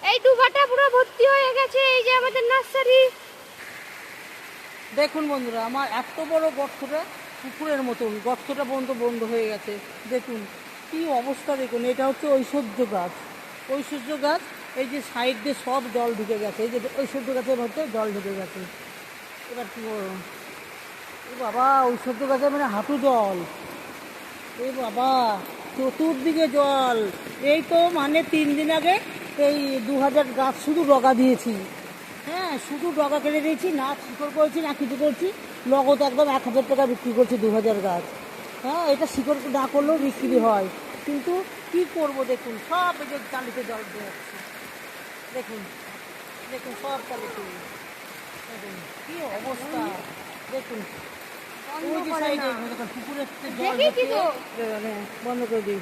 এই ডুবাটা পুরো ভর্তি হয়ে গেছে, এই যে আমাদের নার্সারি। দেখুন বন্ধুরা, আমার এত বড় গর্তটা পুকুরের মতন, গর্তটা বন্ধ বন্ধ হয়ে গেছে। দেখুন কি অবস্থা, দেখুন এটা হচ্ছে ঐশ্বর্য গাছ। ঐশ্বর্য গাছ, এই যে সাইড দিয়ে সব জল ঢুকে গেছে, এই যে ঐশ্বর্য গাছের মধ্যে জল ঢুকে গেছে। এবার কি বলবো, এ বাবা, ঐশ্বর্য গাছে মানে হাঁটু জল। এ বাবা, চতুর্দিকে জল। এই তো মানে 3 দিন আগে এই 2000 গাছ শুধু ডগা দিয়েছি। হ্যাঁ, শুধু ডগা কেটে দিয়েছি, না শিকড় করেছি না কিছু করছি। নগদ একদম 1000 টাকা বিক্রি করছি 2000 গাছ। হ্যাঁ, এটা শিকড় না করলেও বিক্রি হয়, কিন্তু কি করব, দেখুন সব এই যে চালিতে জল দিয়ে যাচ্ছে। দেখুন, দেখুন সব চালিতে, দেখুন কি অবস্থা। দেখুন ওই যে সাইডে দেখুন পুকুরের জল দেখি কি হচ্ছে। গো? বন্ধ করে দিই।